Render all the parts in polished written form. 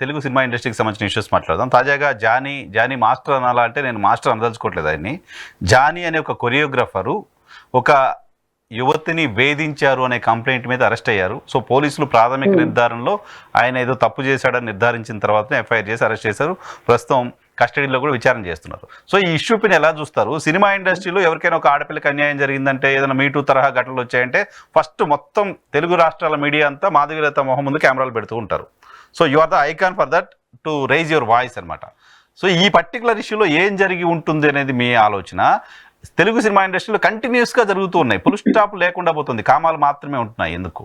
Telugu cinema ఇండస్ట్రీకి సంబంధించిన issues మాట్లాడదాం. తాజాగా జానీ మాస్టర్ అనాలా అంటే నేను మాస్టర్ అనదలుచుకోవట్లేదు ఆయన్ని. జానీ అనే ఒక కొరియోగ్రాఫరు ఒక యువతిని వేధించారు అనే కంప్లైంట్ మీద అరెస్ట్ అయ్యారు. సో పోలీసులు ప్రాథమిక నిర్ధారణలో ఆయన ఏదో తప్పు చేశాడని నిర్ధారించిన తర్వాత ఎఫ్ఐఆర్ చేసి అరెస్ట్ చేశారు. ప్రస్తుతం కస్టడీలో కూడా విచారణ చేస్తున్నారు. సో ఈ ఇష్యూ పైన ఎలా చూస్తారు? సినిమా ఇండస్ట్రీలో ఎవరికైనా ఒక ఆడపిల్లకి అన్యాయం జరిగిందంటే, ఏదైనా మీటూ తరహా ఘటనలు వచ్చాయంటే ఫస్ట్ మొత్తం తెలుగు రాష్ట్రాల మీడియా అంతా మాధవీలత మొహం ముందు కెమెరాలు పెడుతూ ఉంటారు. So you are the icon for that to raise your voice అనమాట. సో ఈ పర్టికులర్ ఇష్యూలో ఏం జరిగి ఉంటుంది అనేది మీ ఆలోచన. తెలుగు సినిమా ఇండస్ట్రీలో కంటిన్యూస్గా జరుగుతూ ఉన్నాయి, ఫుల్ స్టాప్ లేకుండా పోతుంది, కామాలు మాత్రమే ఉంటున్నాయి. ఎందుకు?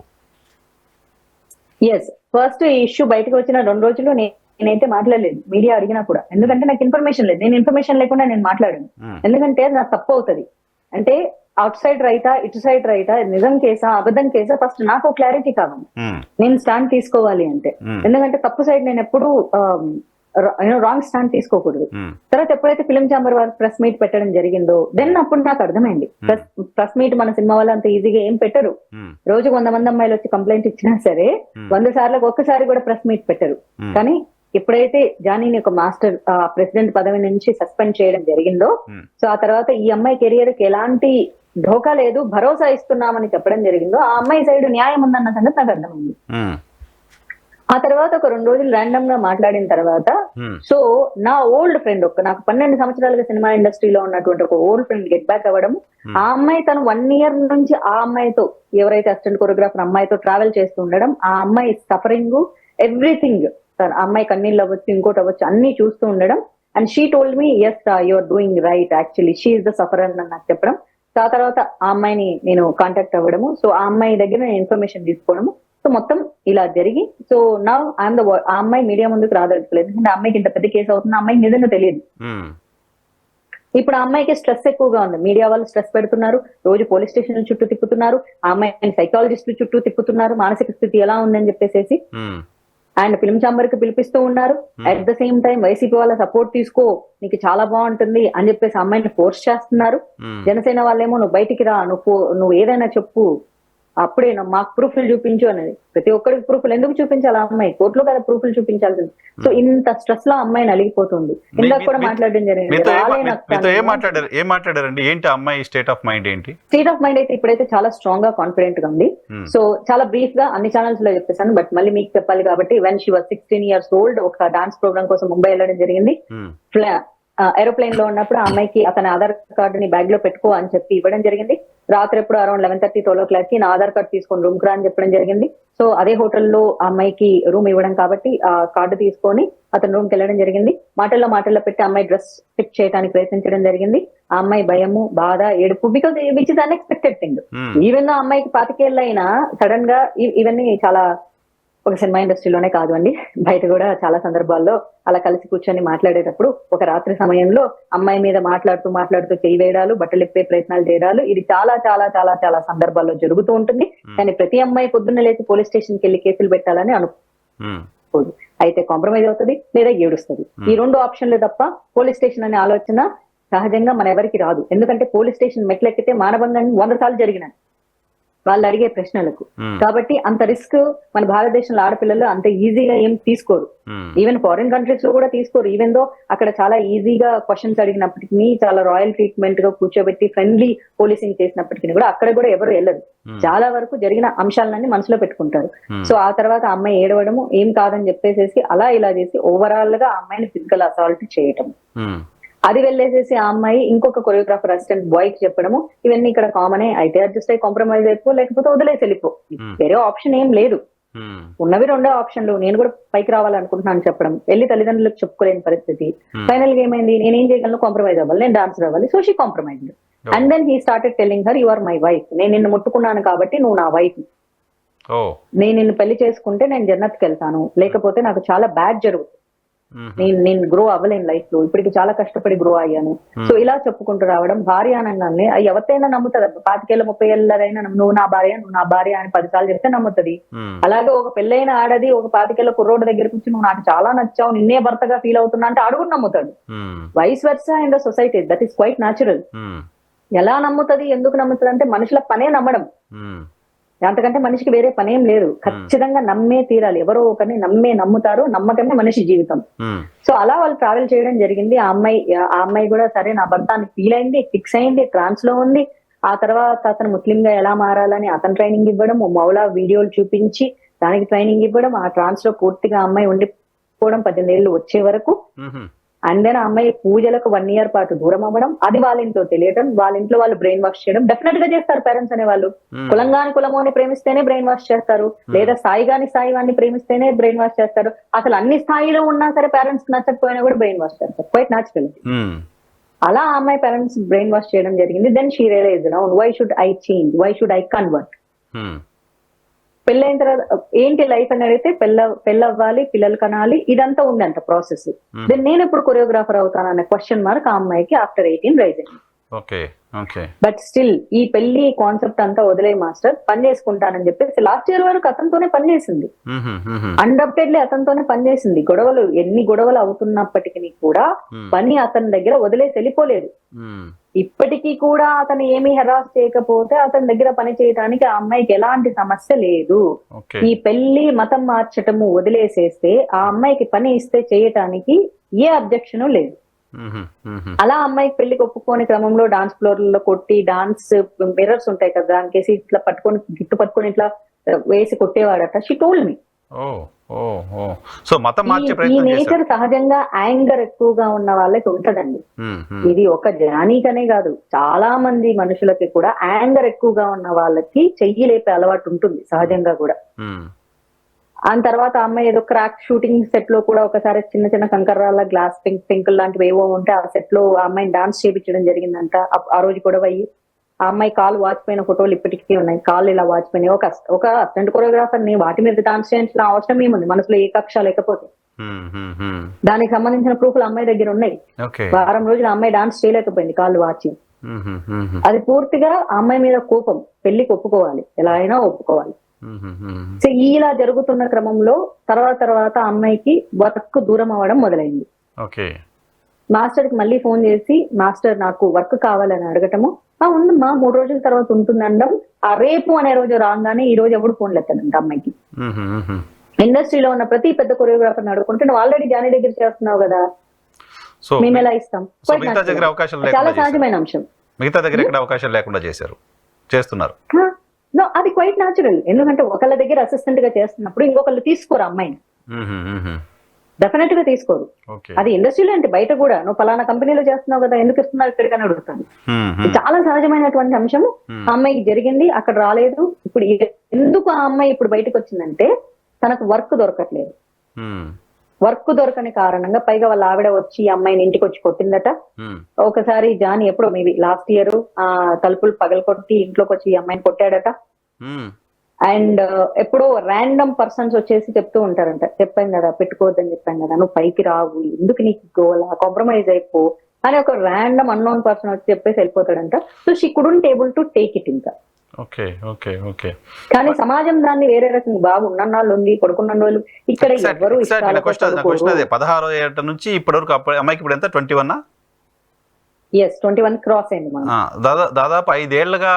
ఫస్ట్ ఈ ఇష్యూ బయటకు వచ్చిన 2 రోజులు నేనైతే మాట్లాడలేదు మీడియా అడిగినా కూడా. ఎందుకంటే నాకు ఇన్ఫర్మేషన్ లేదు. నేను ఇన్ఫర్మేషన్ లేకుండా నేను మాట్లాడాను. ఎందుకంటే నాకు తప్పు అవుతుంది. అంటే అవుట్ సైడ్ రైటా, ఇటు సైడ్ రైటా, నిజం కేసా, అబద్ధం కేసా, ఫస్ట్ నాకు క్లారిటీ కావాలి. నేను స్టాండ్ తీసుకోవాలి అంటే. ఎందుకంటే తప్పు సైడ్ నేను ఎప్పుడు రాంగ్ స్టాండ్ తీసుకోకూడదు. తర్వాత ఎప్పుడైతే ఫిల్మ్ ఛాంబర్ వారు ప్రెస్ మీట్ పెట్టడం జరిగిందో దెన్ అప్పుడు నాకు అర్థమైంది. ప్రెస్ మీట్ మన సినిమా వాళ్ళు అంత ఈజీగా ఏం పెట్టరు. రోజుకు 100 మంది అమ్మాయిలు వచ్చి కంప్లైంట్ ఇచ్చినా సరే 100 సార్లు ఒక్కసారి కూడా ప్రెస్ మీట్ పెట్టరు. కానీ ఎప్పుడైతే జానీని ఒక మాస్టర్ ప్రెసిడెంట్ పదవి నుంచి సస్పెండ్ చేయడం జరిగిందో, సో ఆ తర్వాత ఈ అమ్మాయి కెరియర్ కి ఎలాంటి ఢోకా లేదు, భరోసా ఇస్తున్నామని చెప్పడం జరిగిందో, ఆ అమ్మాయి సైడ్ న్యాయం ఉందన్న సంగతి నాకు అర్థమైంది. ఆ తర్వాత ఒక 2 రోజులు ర్యాండమ్ గా మాట్లాడిన తర్వాత, సో నా ఓల్డ్ ఫ్రెండ్ నాకు 12 సంవత్సరాలుగా సినిమా ఇండస్ట్రీలో ఉన్నటువంటి ఒక ఓల్డ్ ఫ్రెండ్ గెట్ బ్యాక్ అవ్వడం, ఆ అమ్మాయి తను 1 year నుంచి ఆ అమ్మాయితో, ఎవరైతే అసిస్టెంట్ కొరియోగ్రాఫర్ అమ్మాయితో ట్రావెల్ చేస్తూ ఉండడం, ఆ అమ్మాయి సఫరింగ్ ఎవ్రీథింగ్, అమ్మాయి కన్నీళ్ళు అవ్వచ్చు, ఇంకోటి అవ్వచ్చు, అన్ని చూస్తూ ఉండడం. And she told me yes you are doing right, actually she is the sufferer అని నాకు చెప్పడం. సో ఆ తర్వాత ఆ అమ్మాయిని నేను కాంటాక్ట్ అవ్వడము, సో ఆ అమ్మాయి దగ్గర నేను ఇన్ఫర్మేషన్ తీసుకోవడము. సో మొత్తం ఇలా జరిగి, సో నా ఐఎమ్ ద ఆ అమ్మాయి మీడియా ముందుకు రాదలుచుకోలేదు. ఎందుకంటే ఆ అమ్మాయికి ఇంత పెద్ద కేసు అవుతుంది, ఆ అమ్మాయికి నిజంగా తెలియదు. ఇప్పుడు ఆ అమ్మాయికి స్ట్రెస్ ఎక్కువగా ఉంది. మీడియా వాళ్ళు స్ట్రెస్ పెడుతున్నారు, రోజు పోలీస్ స్టేషన్ చుట్టూ తిప్పుతున్నారు, ఆ అమ్మాయిని సైకాలజిస్టులు చుట్టూ తిప్పుతున్నారు, మానసిక స్థితి ఎలా ఉందని చెప్పేసి. అండ్ ఫిల్మ్ ఛాంబర్ కి పిలిపిస్తూ ఉన్నారు. At the same time YCP వాళ్ళ సపోర్ట్ తీసుకో, నీకు చాలా బాగుంటుంది అని చెప్పేసి అమ్మాయిని ఫోర్స్ చేస్తున్నారు. జనసేన వాళ్ళేమో నువ్వు బయటికి రా, నువ్వు ఏదైనా చెప్పు, అప్పుడే మాకు ప్రూఫ్లు చూపించు అనేది. ప్రతి ఒక్కరికి ప్రూఫ్లు ఎందుకు చూపించాలి? ఆ అమ్మాయి కోర్టులో కదా ప్రూఫ్లు చూపించాల్సింది. సో ఇంత స్ట్రెస్ లో అమ్మాయి నలిగిపోతుంది. ఇందాక కూడా మాట్లాడడం జరిగింది. ఏం మాట్లాడారండి? ఏంటి అమ్మాయి స్టేట్ ఆఫ్ మైండ్ ఏంటి? స్టేట్ ఆఫ్ మైండ్ అయితే ఇప్పుడైతే చాలా స్ట్రాంగ్ గా కాన్ఫిడెంట్ గా ఉంది. సో చాలా బ్రీఫ్ గా అన్ని ఛానల్స్ లో చెప్పేసాను, బట్ మళ్ళీ మీకు చెప్పాలి కాబట్టి, when she was 16 years old ఒక డాన్స్ ప్రోగ్రామ్ కోసం ముంబై వెళ్ళడం జరిగింది. ఏరోప్లేన్ లో ఉన్నప్పుడు ఆ అమ్మాయికి అతని ఆధార్ కార్డుని బ్యాగ్ లో పెట్టుకో అని చెప్పి ఇవ్వడం జరిగింది. రాత్రి ఎప్పుడు అరౌండ్ 11:30, 12 o'clock కి నా ఆధార్ కార్డు తీసుకొని రూమ్ కు రా అని చెప్పడం జరిగింది. సో అదే హోటల్లో ఆ అమ్మాయికి రూమ్ ఇవ్వడం కాబట్టి ఆ కార్డు తీసుకొని అతని రూమ్ కి వెళ్ళడం జరిగింది. మాటల్లో పెట్టి అమ్మాయి డ్రెస్ ఫిట్ చేయడానికి ప్రయత్నించడం జరిగింది. ఆ అమ్మాయి భయము, బాధ, ఏడుపు, because which is unexpected thing. Even ఆ అమ్మాయికి 25 ఏళ్ళు అయినా సడన్ గా ఇవన్నీ చాలా, ఒక సినిమా ఇండస్ట్రీలోనే కాదు అండి, బయట కూడా చాలా సందర్భాల్లో అలా కలిసి కూర్చొని మాట్లాడేటప్పుడు ఒక రాత్రి సమయంలో అమ్మాయి మీద మాట్లాడుతూ చేయి వేయడాలు, బట్టలు ఇప్పే ప్రయత్నాలు చేయడాలు, ఇది చాలా చాలా చాలా చాలా సందర్భాల్లో జరుగుతూ ఉంటుంది. కానీ ప్రతి అమ్మాయి పొద్దున్న లేచి పోలీస్ స్టేషన్కి వెళ్ళి కేసులు పెట్టాలని అనుకోదు. అయితే కాంప్రమైజ్ అవుతుంది లేదా ఏడుస్తుంది. ఈ 2 ఆప్షన్లు తప్ప పోలీస్ స్టేషన్ అనే ఆలోచన సహజంగా మన ఎవరికి రాదు. ఎందుకంటే పోలీస్ స్టేషన్ మెట్లెక్కితే మానభంగాన్ని 100 సార్లు జరిగినాయి వాళ్ళు అడిగే ప్రశ్నలకు. కాబట్టి అంత రిస్క్ మన భారతదేశంలో ఆడపిల్లలు అంత ఈజీగా ఏం తీసుకోరు. ఈవెన్ ఫారిన్ కంట్రీస్ లో కూడా తీసుకోరు. ఈవెన్ దో అక్కడ చాలా ఈజీగా క్వశ్చన్స్ అడిగినప్పటికీ, చాలా రాయల్ ట్రీట్మెంట్ గా కూర్చోబెట్టి ఫ్రెండ్లీ పోలీసింగ్ చేసినప్పటికీ కూడా అక్కడ కూడా ఎవరు వెళ్ళరు. చాలా వరకు జరిగిన అంశాలన్నీ మనసులో పెట్టుకుంటారు. సో ఆ తర్వాత అమ్మాయి ఏడవడము, ఏం కాదని చెప్పేసి అలా ఇలా చేసి ఓవరాల్ గా ఆ అమ్మాయిని ఫిజికల్ అసాల్ట్ చేయటం, అది వెళ్ళేసేసి ఆ అమ్మాయి ఇంకొక కొరియోగ్రాఫర్ అసిస్టెంట్ బాయ్ కి చెప్పడము, ఇవన్నీ ఇక్కడ కామనే. అయితే అడ్జస్ట్ అయ్యి కాంప్రమైజ్ అయిపో, లేకపోతే వదిలేసి వెళ్ళిపో, వేరే ఆప్షన్ ఏం లేదు. ఉన్నవి 2 ఆప్షన్లు. నేను కూడా పైకి రావాలనుకుంటున్నాను చెప్పడం, వెళ్ళి తల్లిదండ్రులకు చెప్పుకోలేని పరిస్థితి. ఫైనల్ గా ఏమైంది, నేనేం చేయగలను, కాంప్రమైజ్ అవ్వాలి, నేను డాన్సర్ అవ్వాలి. So she compromise. And then he started telling her, you are my wife, నేను నిన్ను ముట్టుకున్నాను కాబట్టి నువ్వు నా వైఫ్, నేను నిన్ను పెళ్లి చేసుకుంటే నేను జన్నత్కి వెళ్తాను, లేకపోతే నాకు చాలా బ్యాడ్ జరుగుతుంది, నేను గ్రో అవ్వలేను లైఫ్ లో, ఇప్పటికి చాలా కష్టపడి గ్రో అయ్యాను. సో ఇలా చెప్పుకుంటూ రావడం. భార్య అనగానే ఎవరితైనా నమ్ముతుంది. 25 ఏళ్ళ 30 ఏళ్ళైనా నువ్వు నా భార్య అని 10 సార్లు చెప్తే నమ్ముతుంది. అలాగే ఒక పెళ్ళైన ఆడది ఒక 25 ఏళ్ళ కుర్రోడ్ దగ్గరకు వచ్చి నువ్వు నాకు చాలా నచ్చావు, నిన్నే భర్తగా ఫీల్ అవుతున్నా అంటే ఆడు కూడా నమ్ముతాడు. Vice versa in the society, that is quite natural. ఎలా నమ్ముతుంది, ఎందుకు నమ్ముతుంది అంటే మనుషుల పనే నమ్మడం. అంతకంటే మనిషికి వేరే పనేం లేదు. ఖచ్చితంగా నమ్మే తీరాలి, ఎవరో ఒకరిని నమ్ముతారు, నమ్మకమే మనిషి జీవితం. సో అలా వాళ్ళు ట్రావెల్ చేయడం జరిగింది. ఆ అమ్మాయి కూడా సరే నా భర్త అని ఫీల్ అయింది, ఫిక్స్ అయింది, ట్రాన్స్ లో ఉంది. ఆ తర్వాత అతను ముస్లిం గా ఎలా మారాలని అతను ట్రైనింగ్ ఇవ్వడం, మౌలా వీడియోలు చూపించి దానికి ట్రైనింగ్ ఇవ్వడం, ఆ ట్రాన్స్ లో పూర్తిగా అమ్మాయి ఉండిపోవడం 18 ఏళ్ళు వచ్చే వరకు. అండ్ దెన్ ఆ అమ్మాయి పూజలకు 1 year పాటు దూరం అవ్వడం, అది వాళ్ళ ఇంట్లో తెలియడం, వాళ్ళ ఇంట్లో వాళ్ళు బ్రెయిన్ వాష్ చేయడం. డెఫినెట్ గా చేస్తారు పేరెంట్స్ అనే వాళ్ళు. కులంగాని కులమోని ప్రేమిస్తేనే బ్రెయిన్ వాష్ చేస్తారు, లేదా స్థాయి వాడిని ప్రేమిస్తేనే బ్రెయిన్ వాష్ చేస్తారు. అసలు అన్ని స్థాయిలో ఉన్నా సరే పేరెంట్స్ నచ్చకపోయినా కూడా బ్రెయిన్ వాష్ చేస్తారు, క్వైట్ న్యాచురల్. అలా ఆ అమ్మాయి పేరెంట్స్ బ్రెయిన్ వాష్ చేయడం జరిగింది. Then she realized, why should I change, why should I convert. పెళ్ళైన తర్వాత ఏంటి లైఫ్ అని అడిగితే పెళ్ళవ్వాలి, పిల్లలు కనాలి, ఇదంతా ఉందంట ప్రాసెస్. దెన్ నేను ఎప్పుడు కొరియోగ్రాఫర్ అవుతానన్న క్వశ్చన్ మార్క్ ఆ అమ్మాయికి ఆఫ్టర్ 18 రైజ్ అయింది. బట్ స్టిల్ ఈ పెళ్లి కాన్సెప్ట్ అంతా వదిలే మాస్టర్, పని చేసుకుంటానని చెప్పేసి లాస్ట్ ఇయర్ వరకు అతనితోనే పనిచేసింది. అన్డప్టెడ్లీ అతనితోనే పనిచేసింది. ఎన్ని గొడవలు అవుతున్నప్పటికీ కూడా పని అతని దగ్గర వదిలేసి వెళ్ళిపోలేదు. ఇప్పటికీ కూడా అతను ఏమీ హెరాస్ చేయకపోతే అతని దగ్గర పని చేయడానికి ఆ అమ్మాయికి ఎలాంటి సమస్య లేదు. ఈ పెళ్లి మతం మార్చటము వదిలేసేస్తే ఆ అమ్మాయికి పని ఇస్తే చేయటానికి ఏ అబ్జెక్షన్ లేదు. అలా అమ్మాయికి పెళ్లికి ఒప్పుకోని క్రమంలో డాన్స్ ఫ్లోర్ లో కొట్టి, డాన్స్ మిర్రర్స్ ఉంటాయి కదా, దానికేసి ఇట్లా పట్టుకొని ఇట్లా వేసి కొట్టేవాడట. షీ టోల్డ్ మీ. ఈ నేచర్ సహజంగా యాంగర్ ఎక్కువగా ఉన్న వాళ్ళకి ఉంటదండి. ఇది ఒక జానీకనే కాదు, చాలా మంది మనుషులకి కూడా యాంగర్ ఎక్కువగా ఉన్న వాళ్ళకి చెయ్యి లేపే అలవాటు ఉంటుంది సహజంగా కూడా. ఆ తర్వాత అమ్మాయి ఏదో క్రాక్ షూటింగ్ సెట్ లో కూడా ఒకసారి చిన్న చిన్న కంకర్రాల గ్లాస్ పెంకులు లాంటివి ఏవో ఉంటే ఆ సెట్ లో ఆ అమ్మాయిని డాన్స్ చేయించడం జరిగిందంట. ఆ రోజు గొడవ అయ్యి ఆ అమ్మాయి కాలు వాచిపోయిన ఫోటోలు ఇప్పటికీ ఉన్నాయి. కాళ్ళు ఇలా వాచిపోయినాయి. ఒక అసిస్టెంట్ కొరియోగ్రాఫర్ ని వాటి మీద డాన్స్ చేయాల్సిన అవసరం ఏముంది మనసులో ఏ కక్ష లేకపోతే. దానికి సంబంధించిన ప్రూఫ్లు అమ్మాయి దగ్గర ఉన్నాయి. వారం రోజులు అమ్మాయి డాన్స్ చేయలేకపోయింది కాళ్ళు వాచి. అది పూర్తిగా అమ్మాయి మీద కోపం. పెళ్లికి ఒప్పుకోవాలి, ఎలా అయినా ఒప్పుకోవాలి. సో ఇలా జరుగుతున్న క్రమంలో తర్వాత అమ్మాయికి వర్క్ దూరం అవ్వడం మొదలైంది. మాస్టర్ కి మళ్ళీ ఫోన్ చేసి, మాస్టర్ నాకు వర్క్ కావాలని అడగటము, ఉందమ్మా 3 రోజుల తర్వాత ఉంటుందనడం. ఆ రేపు అనే రోజు రాగానే ఈ రోజు ఎవడు ఫోన్ లేదంట అమ్మాయికి. ఇండస్ట్రీలో ఉన్న ప్రతి పెద్ద కొరియోగ్రాఫర్ అడుగుకుంటే నువ్వు ఆల్రెడీ జానీ దగ్గర చేస్తున్నావు కదా, మేము ఎలా ఇస్తాం. చాలా సహజమైన అంశం. మిగతా దగ్గర ఎక్కడ అవకాశం లేకుండా చేస్తున్నారు. అది క్వైట్ న్యాచురల్. ఎందుకంటే ఒకళ్ళ దగ్గర అసిస్టెంట్ గా చేస్తున్నప్పుడు ఇంకొకళ్ళు తీసుకోరు అమ్మాయిని, డెఫినెట్ గా తీసుకోరు. అది ఇండస్ట్రీలో అంటే బయట కూడా నువ్వు పలానా కంపెనీలో చేస్తున్నావు కదా, ఎందుకు ఇస్తున్నావు ఇక్కడికని అడుగుతాను. చాలా సహజమైనటువంటి అంశం ఆ అమ్మాయికి జరిగింది. అక్కడ రాలేదు. ఇప్పుడు ఎందుకు ఆ అమ్మాయి ఇప్పుడు బయటకు వచ్చిందంటే తనకు వర్క్ దొరకట్లేదు. వర్క్ దొరకని కారణంగా పైగా వాళ్ళ ఆవిడ వచ్చి ఈ అమ్మాయిని ఇంటికి వచ్చి కొట్టిందట. ఒకసారి జానీ ఎప్పుడో మేబీ లాస్ట్ ఇయర్ ఆ తలుపులు పగలకొట్టి ఇంట్లోకి వచ్చి ఈ అమ్మాయిని కొట్టాడట. అండ్ ఎప్పుడో ర్యాండమ్ పర్సన్స్ వచ్చేసి చెప్తూ ఉంటారంట, చెప్పాను కదా పెట్టుకోవద్దని చెప్పాను కదా, నువ్వు పైకి రావు, ఎందుకు నీకు గోలా, కాంప్రమైజ్ అయిపో అని ఒక ర్యాండమ్ అన్నోన్ పర్సన్ వచ్చి చెప్పేసి వెళ్ళిపోతాడంట. So she couldn't able to take it. ఇంకా కానీ సమాజం దాన్ని వేరే రకంగా బాగా ఉన్నన్నాళ్ళు ఉంది, పడుకున్న వాళ్ళు ఇక్కడ ఎవరు 16 ఏళ్ల నుంచి ఇప్పటి వరకు అమ్మాయికి ఇప్పుడు ఎంత 21 క్రాస్ అయింది. దాదాపు 5 ఏళ్లుగా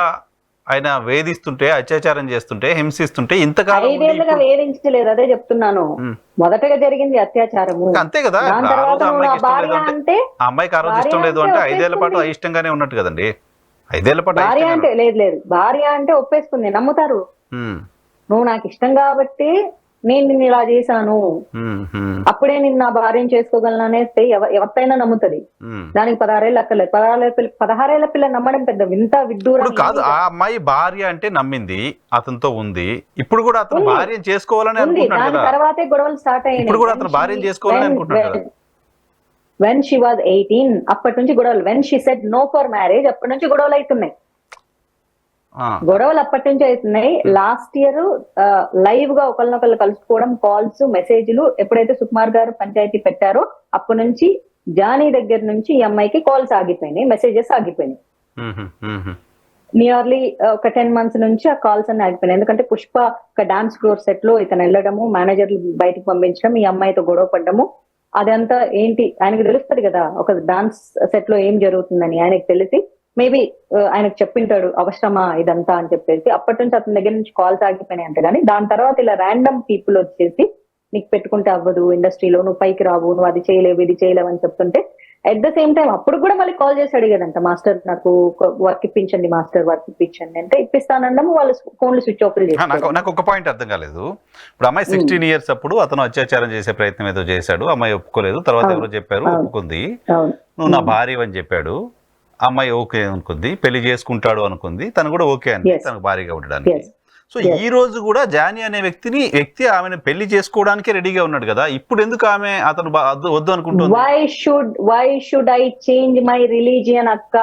ఆయన వేధిస్తుంటే, అత్యాచారం చేస్తుంటే, హింసిస్తుంటే ఇంతకాలం 5 ఏళ్లుగా వేధించలేదు. అదే చెప్తున్నాను, మొదటగా జరిగింది అత్యాచారము. అంతే కదా. అమ్మాయికి ఆ రోజు ఇష్టం లేదు అంటే 5 ఏళ్ల పాటు అయిష్టంగానే ఉన్నట్టు కదండి. 5 ఏళ్ల పాటు భార్య అంటే లేదు, భార్య అంటే ఒప్పేసుకుంది, నమ్ముతారు. నువ్వు నాకు ఇష్టం కాబట్టి నేను నిన్ను ఇలా చేశాను, అప్పుడే నిన్ను నా భార్యను చేసుకోగలను అనేస్తే ఎవరితైనా నమ్ముతుంది. దానికి 16 ఏళ్ళు అక్కర్లేదు. 16 ఏళ్ల పిల్ల నమ్మడం పెద్ద వింత విడ్డూరం కాదు. ఆ అమ్మాయి భార్య అంటే నమ్మింది, అతనితో ఉంది. ఇప్పుడు కూడా అతను భార్యను చేసుకోవాలని అనుకుంటున్నాడు కదా. తర్వాతే గొడవలు స్టార్ట్ అయ్యాయి. ఇప్పుడు కూడా అతను భార్యను చేసుకోవాలని అనుకుంటున్నాడు కదా. when she was 18 అప్పటి నుంచి గొడవలు. when she said no for marriage అప్పటి నుంచి గొడవలు అవుతున్నాయి. గొడవలు అప్పటి నుంచి అవుతున్నాయి. లాస్ట్ ఇయర్ లైవ్ గా ఒకళ్ళనొకళ్ళు కలుసుకోవడం, కాల్స్, మెసేజ్లు ఎప్పుడైతే సుకుమార్ గారు పంచాయతీ పెట్టారో అప్పటి నుంచి జానీ దగ్గర నుంచి ఈ అమ్మాయికి కాల్స్ ఆగిపోయినాయి, మెసేజెస్ ఆగిపోయినాయి. నియర్లీ ఒక 10 months నుంచి ఆ కాల్స్ అన్ని ఆగిపోయినాయి. ఎందుకంటే పుష్ప ఒక డాన్స్ ఫ్లోర్ సెట్ లో ఇతను వెళ్ళడము, మేనేజర్లు బయటకు పంపించడం, ఈ అమ్మాయితో గొడవ పడ్డము, అదంతా ఏంటి ఆయనకు తెలుస్తుంది కదా, ఒక డాన్స్ సెట్ లో ఏం జరుగుతుందని ఆయనకు తెలిసి మేబీ ఆయనకు చెప్పింటాడు అవసరమా ఇదంతా అని చెప్పేసి. అప్పటి నుంచి అతని దగ్గర నుంచి కాల్స్ ఆగిపోయినాయి అంట. కానీ దాని తర్వాత ఇలా ర్యాండమ్ పీపుల్ వచ్చేసి నీకు పెట్టుకుంటే అవ్వదు ఇండస్ట్రీలో, నువ్వు పైకి రావు, నువ్వు అది చేయలేవు ఇది చేయలేవు అని చెప్తుంటే అట్ ద సేమ్ టైం అప్పుడు కూడా మళ్ళీ కాల్ చేసి అడిగేదంట, మాస్టర్ నాకు వర్క్ ఇప్పించండి, మాస్టర్ వర్క్ ఇప్పించండి అంటే ఇప్పిస్తానండం వాళ్ళు ఫోన్లు స్విచ్ ఆఫ్ చేసి. నాకు ఒక పాయింట్ అర్థం కాలేదు. ఇప్పుడు అమ్మాయి 16 years అప్పుడు అతను అత్యాచారం చేసే ప్రయత్నం ఏదో చేశాడు, అమ్మాయి ఒప్పుకోలేదు. తర్వాత ఎవరో చెప్పారు ఒప్పుకుంది, నువ్వు నా భార్య అని చెప్పాడు. అమ్మాయి ఓకే అనుకుంది, పెళ్లి చేసుకుంటాడు అనుకుంది, తను కూడా ఓకే అని తనకు భార్యగా ఉండడానికి. సో ఈ రోజు కూడా జానీ అనే వ్యక్తి ఆమెను పెళ్లి చేసుకోవడానికి రెడీగా ఉన్నాడు కదా, ఇప్పుడు ఎందుకు ఆమె అతను వద్దు అనుకుంటుంది? Why should I change my religion అక్క?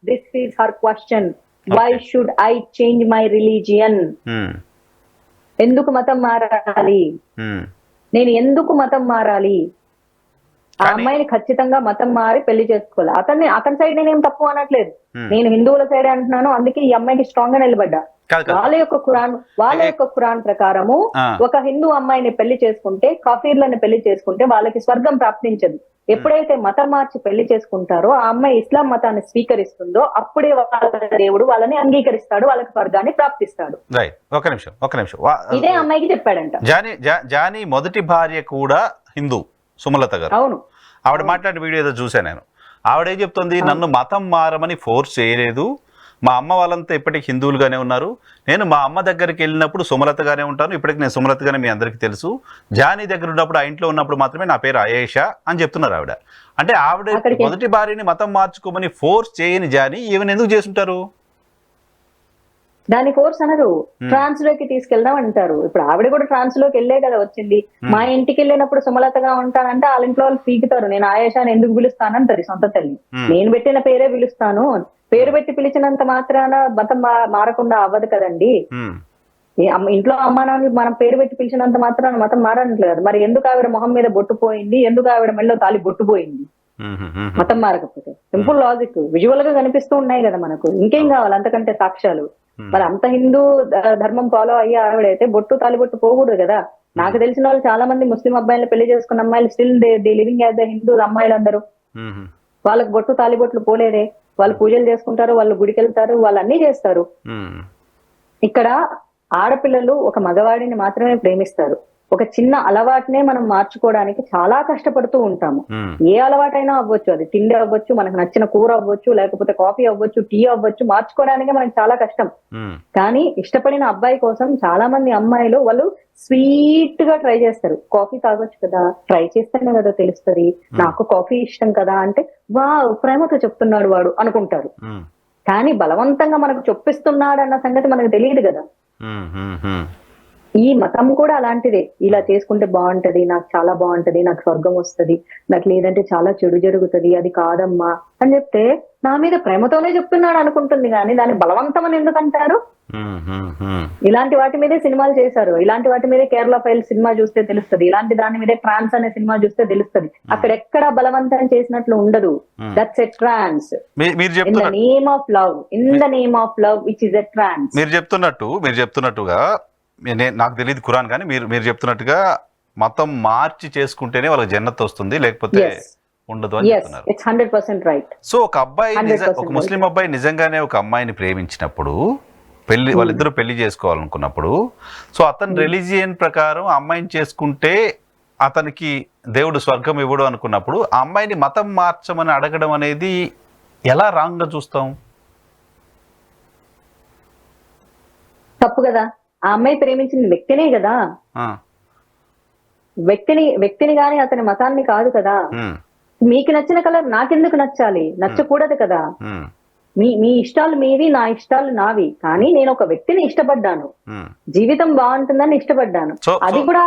This is her question. Why should I change my religion? ఎందుకు మతం మారాలి? నేను ఎందుకు మతం మారాలి? ఆ అమ్మాయిని ఖచ్చితంగా మతం మారి పెళ్లి చేసుకోవాలి. అతని సైడ్ నేనేం తప్పు అనట్లేదు, నేను హిందువుల సైడ్ అంటున్నాను. అందుకే ఈ అమ్మాయికి స్ట్రాంగ్ గా నిలబడ్డా. వాళ్ళ యొక్క ఖురాన్ ప్రకారము ఒక హిందూ అమ్మాయిని పెళ్లి చేసుకుంటే, కాఫీర్లను పెళ్లి చేసుకుంటే వాళ్ళకి స్వర్గం ప్రాప్తించదు. ఎప్పుడైతే మతం మార్చి పెళ్లి చేసుకుంటారో ఆ అమ్మాయి ఇస్లాం మతాన్ని స్వీకరిస్తుందో అప్పుడే వాళ్ళ దేవుడు వాళ్ళని అంగీకరిస్తాడు, వాళ్ళకి స్వర్గాన్ని ప్రాప్తిస్తాడు. ఒక నిమిషం ఇదే అమ్మాయికి చెప్పాడంట. జానీ మొదటి భార్య కూడా హిందూ, సుమలత గారు. అవును, ఆవిడ మాట్లాడిన వీడియో ఏదో చూసాను నేను. ఆవిడేం చెప్తుంది, నన్ను మతం మారమని ఫోర్స్ చేయలేదు, మా అమ్మ వాళ్ళంతా ఇప్పటికి హిందువులుగానే ఉన్నారు, నేను మా అమ్మ దగ్గరికి వెళ్ళినప్పుడు సుమలతగానే ఉంటాను, ఇప్పటికి నేను సుమలతగానే మీ అందరికీ తెలుసు, జానీ దగ్గర ఉన్నప్పుడు ఆ ఇంట్లో ఉన్నప్పుడు మాత్రమే నా పేరు అయేషా అని చెప్తున్నారు ఆవిడ. అంటే ఆవిడ మొదటి భార్యని మతం మార్చుకోమని ఫోర్స్ చేయని జానీ ఈవెన్ ఎందుకు చేసుంటారు? దాని ఫోర్స్ అనరు, ట్రాన్స్ లోకి తీసుకెళ్దాం అంటారు. ఇప్పుడు ఆవిడ కూడా ట్రాన్స్ లోకి వెళ్ళే కదా వచ్చింది. మా ఇంటికి వెళ్ళినప్పుడు సుమలతగా ఉంటానంటే వాళ్ళ ఇంట్లో వాళ్ళు పీకుతారు, నేను ఆయేషాని ఎందుకు పిలుస్తానంటది సొంత తల్లి. నేను పెట్టిన పేరే పిలుస్తాను, పేరు పెట్టి పిలిచినంత మాత్రాన మతం మారకుండా అవ్వదు కదండి. ఇంట్లో అమ్మా నాన్న మనం పేరు పెట్టి పిలిచినంత మాత్రాన మతం మారట్లేదు. మరి ఎందుకు ఆవిడ మొహం మీద బొట్టు పోయింది, ఎందుకు ఆవిడ మెళ్ళలో తాలి బొట్టు పోయింది? మతం మారకపోతే. సింపుల్ లాజిక్, విజువల్ గా కనిపిస్తూ ఉన్నాయి కదా మనకు, ఇంకేం కావాలి అంతకంటే సాక్ష్యాలు? మరి అంత హిందూ ధర్మం ఫాలో అయ్యే ఆవిడైతే బొట్టు తాలిబొట్టు పోకూడదు కదా. నాకు తెలిసిన వాళ్ళు చాలా మంది ముస్లిం అబ్బాయిలు పెళ్లి చేసుకున్న అమ్మాయిలు still they living as the Hindu అమ్మాయిలు అందరూ. వాళ్ళకి బొట్టు తాలిబొట్లు పోలేదే, వాళ్ళు పూజలు చేసుకుంటారు, వాళ్ళు గుడికి వెళ్తారు, వాళ్ళు అన్ని చేస్తారు. ఇక్కడ ఆడపిల్లలు ఒక మగవాడిని మాత్రమే ప్రేమిస్తారు. ఒక చిన్న అలవాటునే మనం మార్చుకోవడానికి చాలా కష్టపడుతూ ఉంటాము. ఏ అలవాటైనా అవ్వచ్చు, అది తిండి అవ్వచ్చు, మనకు నచ్చిన కూర అవ్వచ్చు, లేకపోతే కాఫీ అవ్వచ్చు, టీ అవ్వచ్చు, మార్చుకోవడానికి మనకి చాలా కష్టం. కానీ ఇష్టపడిన అబ్బాయి కోసం చాలా మంది అమ్మాయిలు వాళ్ళు స్వీట్ గా ట్రై చేస్తారు. కాఫీ తాగొచ్చు కదా, ట్రై చేస్తేనే కదా తెలుస్తుంది, నాకు కాఫీ ఇష్టం కదా అంటే వా ప్రేమతో చెప్తున్నాడు వాడు అనుకుంటారు. కానీ బలవంతంగా మనకు చొప్పిస్తున్నాడు అన్న సంగతి మనకు తెలియదు కదా. ఈ మతం కూడా అలాంటిదే, ఇలా చేసుకుంటే బాగుంటది, నాకు చాలా బాగుంటది, నాకు స్వర్గం వస్తది, నాకు లేదంటే చాలా చెడు జరుగుతుంది, అది కాదమ్మా అని చెప్తే నా మీద ప్రేమతోనే చెప్తున్నాడు అనుకుంటుంది. కానీ దాన్ని బలవంతం అని ఎందుకు అంటారు? ఇలాంటి వాటి మీదే సినిమాలు చేశారు, ఇలాంటి వాటి మీదే కేరళ ఫైల్ సినిమా చూస్తే తెలుస్తుంది, ఇలాంటి దాని మీదే ట్రాన్స్ అనే సినిమా చూస్తే తెలుస్తుంది. అక్కడెక్కడ బలవంతం చేసినట్లు ఉండదు. That's a trance in the name of love, in the name of love which is a trance. మీరు చెప్తున్నట్టుగా నాకు తెలియదు ఖురాన్, కానీ మీరు చెప్తున్నట్టుగా మతం మార్చి చేసుకుంటేనే వాళ్ళకి జన్నత్ వస్తుంది, లేకపోతే ఉండదు అని చెప్తున్నారు. 100% రైట్. సో ఒక ముస్లిం అబ్బాయి నిజంగానే ఒక అమ్మాయిని ప్రేమించినప్పుడు, వాళ్ళిద్దరూ పెళ్లి చేసుకోవాలనుకున్నప్పుడు, సో అతని రిలీజియన్ ప్రకారం అమ్మాయిని చేసుకుంటే అతనికి దేవుడు స్వర్గం ఇవ్వడు అనుకున్నప్పుడు ఆ అమ్మాయిని మతం మార్చమని అడగడం అనేది ఎలా రాంగ్ గా చూస్తాం? తప్పు కదా. ఆ అమ్మాయి ప్రేమించిన వ్యక్తినే కదా, వ్యక్తిని గాని అతని మతాన్ని కాదు కదా. మీకు నచ్చిన కలర్ నాకెందుకు నచ్చాలి? నచ్చకూడదు కదా. మీ ఇష్టాలు మీవి, నా ఇష్టాలు నావి. కానీ నేను ఒక వ్యక్తిని ఇష్టపడ్డాను, జీవితం బాగుంటుందని ఇష్టపడ్డాను. అది కూడా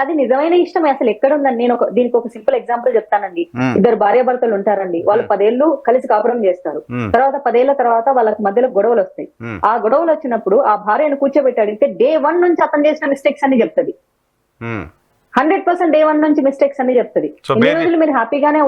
అది నిజమైన ఇష్టం అసలు ఎక్కడుందండి? నేను దీనికి ఒక సింపుల్ ఎగ్జాంపుల్ చెప్తానండి. ఇద్దరు భార్యాభర్తలు ఉంటారండి, వాళ్ళు 10 ఏళ్ళు కలిసి కాపురం చేస్తారు. తర్వాత 10 ఏళ్ల తర్వాత వాళ్ళకి మధ్యలో గొడవలు వస్తాయి. ఆ గొడవలు వచ్చినప్పుడు ఆ భార్యను కూర్చోబెట్టి అడిగితే డే 1 నుంచి అతను చేసిన మిస్టేక్స్ అని చెప్తుంది. 100% డే 1 నుంచి మిస్టేక్స్ అన్ని చెప్తుంది. So, ఇన్ని baby- రోజులు మీరు హ్యాపీగానే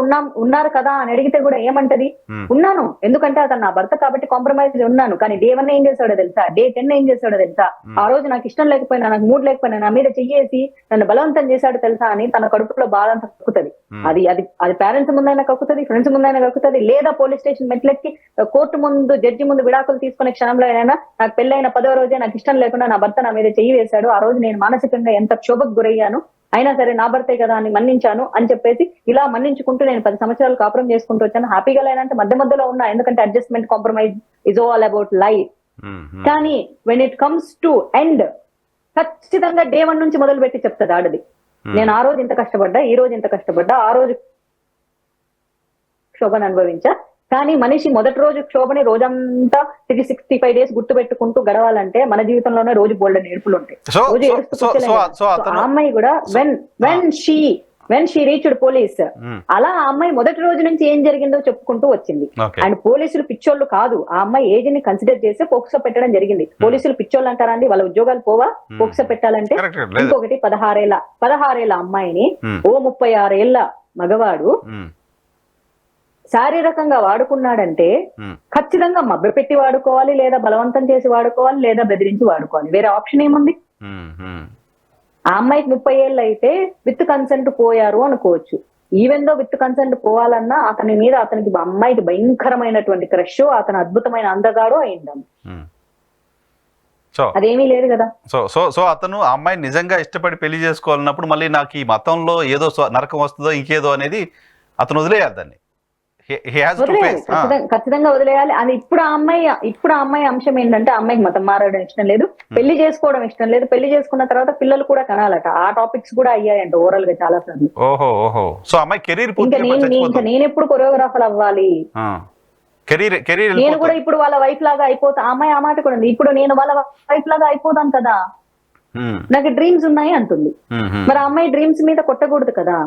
ఉన్నారు కదా అని అడిగితే కూడా ఏమంటది, ఉన్నాను, ఎందుకంటే అతను నా భర్త కాబట్టి కాంప్రమైజ్ ఉన్నాను. కానీ డే 1 ఏం చేశాడో తెలుసా, డే 10 ఏం చేశాడో తెలుసా, ఆ రోజు నాకు ఇష్టం లేకపోయినా, నాకు మూడ్ లేకపోయినా నా మీద చెయ్యేసి నన్ను బలవంతం చేశాడు తెలుసా అని తన కడుపులో బాధ అంతా కక్కుతుంది. అది అది అది పేరెంట్స్ ముందైనా కక్కుతుంది, ఫ్రెండ్స్ ముందైనా కక్కుతుంది, లేదా పోలీస్ స్టేషన్ మెట్లెక్కి కోర్టు ముందు జడ్జి ముందు విడాకులు తీసుకునే క్షణంలో అయినా నాకు పెళ్ళైన 10వ రోజే నాకు ఇష్టం లేకుండా నా భర్త నా మీద చెయ్యి వేశాడు, ఆ రోజు నేను మానసికంగా ఎంత క్షోభకు గురయ్యాను, అయినా సరే నా భర్తే కదా అని మన్నించాను అని చెప్పేసి ఇలా మన్నించుకుంటూ నేను 10 సంవత్సరాలు కాపురం చేసుకుంటూ వచ్చాను. హ్యాపీగా లేనంటే మధ్య మధ్యలో ఉన్నా, ఎందుకంటే adjustment compromise is all about life. కానీ when it comes to end ఖచ్చితంగా డే 1 నుంచి మొదలు పెట్టి చెప్తుంది ఆడది, నేను ఆ రోజు ఇంత కష్టపడ్డా, ఈ రోజు ఇంత కష్టపడ్డా, ఆ రోజు క్షోభను అనుభవించా. కానీ మనిషి మొదటి రోజు క్షోభని రోజంతా 365 days గుర్తు పెట్టుకుంటూ గడవాలంటే మన జీవితంలోనే రోజు బోల్డ్ నేర్పులు ఉంటాయి. రోజు ఏడుస్తూ కూర్చోలేం కదా. ఆ అమ్మాయి కూడా వెన్ షీ రీచ్డ్ పోలీస్, అలా ఆ అమ్మాయి మొదటి రోజు నుంచి ఏం జరిగిందో చెప్పుకుంటూ వచ్చింది. అండ్ పోలీసులు పిచ్చోళ్ళు కాదు, ఆ అమ్మాయి ఏజ్ ని కన్సిడర్ చేసి పోక్సో పెట్టడం జరిగింది. పోలీసులు పిచ్చోళ్ళు అంటారా అండి, వాళ్ళ ఉద్యోగాలు పోవా పోక్సో పెట్టాలంటే? ఇంకొకటి 16 ఏళ్ల అమ్మాయిని ఓ 36 ఏళ్ల మగవాడు శారీరకంగా వాడుకున్నాడంటే ఖచ్చితంగా మభ్యపెట్టి వాడుకోవాలి, లేదా బలవంతం చేసి వాడుకోవాలి, లేదా బెదిరించి వాడుకోవాలి. వేరే ఆప్షన్ ఏముంది? ఆ అమ్మాయికి 30 ఏళ్ళు అయితే విత్ కన్సెంట్ పోయారు అనుకోవచ్చు. ఈవెన్ దో విత్ కన్సెంట్ పోవాలన్నా అతని మీద అతనికి అమ్మాయికి భయంకరమైనటువంటి క్రష్, అతను అద్భుతమైన అందగాడు అయిందాం. అదేమీ లేదు కదా. సో అతను ఆ అమ్మాయి నిజంగా ఇష్టపడి పెళ్లి చేసుకోవాలన్నప్పుడు మళ్ళీ నాకు ఈ మతంలో ఏదో నరకం వస్తుందో ఇంకేదో అనేది అతను వదిలేయాలి దాన్ని. ఖచ్చితంగా వదిలేయాలి. అది ఇప్పుడు ఆ అమ్మాయి అంశం ఏంటంటే, అమ్మాయికి మతం మారడం ఇష్టం లేదు, పెళ్లి చేసుకోవడం ఇష్టం లేదు, పెళ్లి చేసుకున్న తర్వాత పిల్లలు కూడా కనాలట. ఆ టాపిక్స్ కూడా అయ్యాయంట ఓవరాల్ గా చాలా సార్లు. సో అమ్మాయి కెరీర్ ఇంకా నేను ఎప్పుడు కొరియోగ్రాఫర్ అవ్వాలి, నేను కూడా ఇప్పుడు వాళ్ళ వైఫ్ లాగా అయిపోతా. అమ్మాయి ఆ మాట కూడా ఉంది, ఇప్పుడు నేను వాళ్ళ వైఫ్ లాగా అయిపోతాను కదా, నాకు డ్రీమ్స్ ఉన్నాయి అంటుంది. మరి ఆ అమ్మాయి డ్రీమ్స్ మీద కొట్టకూడదు కదా.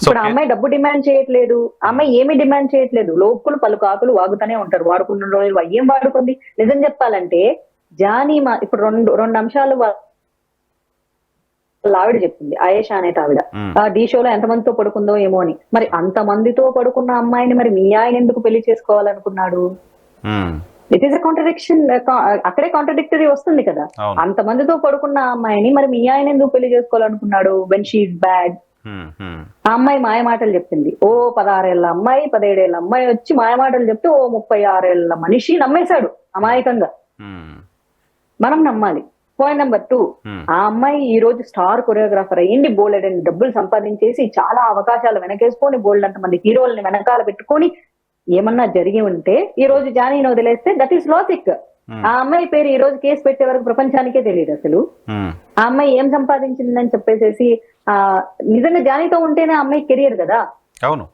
ఇప్పుడు ఆ అమ్మాయి డబ్బు డిమాండ్ చేయట్లేదు, అమ్మాయి ఏమి డిమాండ్ చేయట్లేదు, లోకులు పలుకాకులు వాగుతూనే ఉంటారు. వాడుకున్న రోజులు ఏం వాడుకుంది? నిజం చెప్పాలంటే జానీ ఇప్పుడు రెండు అంశాలు ఆవిడ చెప్పింది, ఆయేషా అనే ఆవిడ. ఢీ షోలో ఎంతమందితో పడుకుందో ఏమో అని. మరి అంత మందితో పడుకున్న అమ్మాయిని మరి మీ ఆయన ఎందుకు పెళ్లి చేసుకోవాలనుకున్నాడు? It is a contradiction. అక్కడే కాంట్రడిక్టరీ వస్తుంది కదా. అంత మందితో పడుకున్న అమ్మాయిని మరి మీ ఆయన ఎందుకు పెళ్లి చేసుకోవాలనుకున్నాడు? When she is bad. ఆ అమ్మాయి మాయమాటలు చెప్పింది. ఓ 16 ఏళ్ల అమ్మాయి, 17 ఏళ్ల అమ్మాయి వచ్చి మాయమాటలు చెప్తే ఓ 36 ఏళ్ల మనిషి నమ్మేశాడు అమాయకంగా. మనం నమ్మాలి. పాయింట్ నెంబర్ 2, ఆ అమ్మాయి ఈ రోజు స్టార్ కొరియోగ్రాఫర్ అయ్యింది, బోల్డ్ అని డబ్బులు సంపాదించేసి చాలా అవకాశాలు వెనకేసుకొని బోల్డ్ అంత మంది హీరోల్ని వెనకాల పెట్టుకొని ఏమన్నా జరిగి ఉంటే ఈ రోజు జానీని వదిలేస్తే దట్ ఈస్ లాజిక్. ఆ అమ్మాయి పేరు ఈ రోజు కేసు పెట్టే వరకు ప్రపంచానికే తెలియదు అసలు ఆ అమ్మాయి ఏం సంపాదించిందని చెప్పేసి. నిజంగా జానీతో ఉంటేనే అమ్మాయి కెరియర్ కదా. అవును,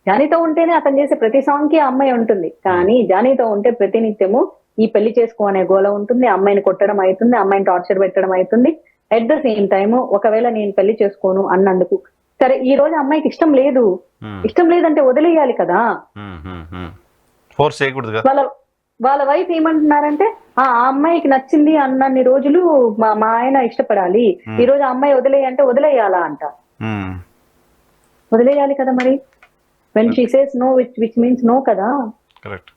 జానీతో ఉంటేనే అతను చేసే ప్రతి సాంగ్ కి అమ్మాయి ఉంటుంది. కానీ జానీతో ఉంటే ప్రతినిత్యము ఈ పెళ్లి చేసుకో అనే గోల ఉంటుంది, అమ్మాయిని కొట్టడం అవుతుంది, అమ్మాయిని టార్చర్ పెట్టడం అవుతుంది. అట్ ద సేమ్ టైమ్ ఒకవేళ నేను పెళ్లి చేసుకోను అన్నందుకు, సరే ఈ రోజు అమ్మాయికి ఇష్టం లేదంటే వదిలేయాలి కదా. ఫోర్స్ చేయకూడదు కదా. వాళ్ళ వైఫ్ ఏమంటున్నారంటే, ఆ అమ్మాయికి నచ్చింది అన్నన్ని రోజులు మా ఆయన ఇష్టపడాలి, ఈ రోజు ఆ అమ్మాయి వదిలేయంటే వదిలేయాలా అంట. వదిలేయాలి కదా మరి. When she says no which means no కదా. కరెక్ట్.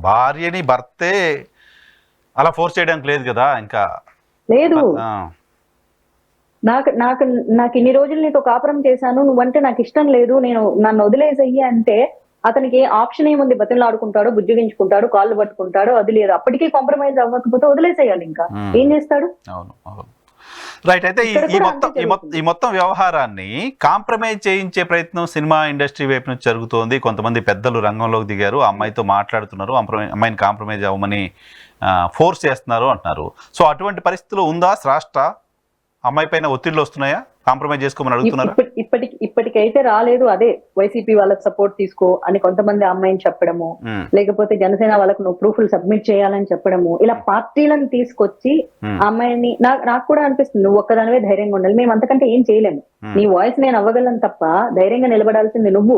భార్యని భర్తే అలా ఫోర్స్ చేయడానికి లేదు కదా. ఇంకా లేదు. నాకు ఇన్ని రోజులు నీతో కాపురం చేశాను, నువ్వంటే నాకు ఇష్టం లేదు, నన్ను వదిలేసయ్యి అంటే అతనికి ఆప్షన్ ఏముంది? బతిలాడుకుంటాడు, బుజ్జగించుకుంటాడు, కాళ్ళు పట్టుకుంటాడు, అది లేదు. అప్పటికీ కాంప్రమైజ్ అవ్వకపోతే వదిలేసేయాలి. ఇంకా ఏం చేస్తాడు? రైట్. అయితే ఈ మొత్తం వ్యవహారాన్ని కాంప్రమైజ్ చేయించే ప్రయత్నం సినిమా ఇండస్ట్రీ వైపు నుంచి జరుగుతోంది. కొంతమంది పెద్దలు రంగంలోకి దిగారు, అమ్మాయితో మాట్లాడుతున్నారు, అమ్మాయిని కాంప్రమైజ్ అవ్వమని ఫోర్స్ చేస్తున్నారు అంటున్నారు. సో అటువంటి పరిస్థితులు ఉందా? రాష్ట్ర అమ్మాయి పైన ఒత్తిళ్లు వస్తున్నాయా? కాంప్రమైజ్ చేసుకోమని అడుగుతున్నారా? ఇప్పటికైతే రాలేదు. అదే వైసీపీ వాళ్ళకి సపోర్ట్ తీసుకో అని కొంతమంది అమ్మాయిని చెప్పడము, లేకపోతే జనసేన వాళ్ళకు నువ్వు ప్రూఫ్లు సబ్మిట్ చేయాలని చెప్పడము, ఇలా పార్టీలను తీసుకొచ్చి అమ్మాయిని నాకు కూడా అనిపిస్తుంది, నువ్వు ఒక్కదానివే ధైర్యంగా ఉండాలి, మేము అంతకంటే ఏం చేయలేము, నీ వాయిస్ నేను అవ్వగలను తప్ప ధైర్యంగా నిలబడాల్సింది నువ్వు.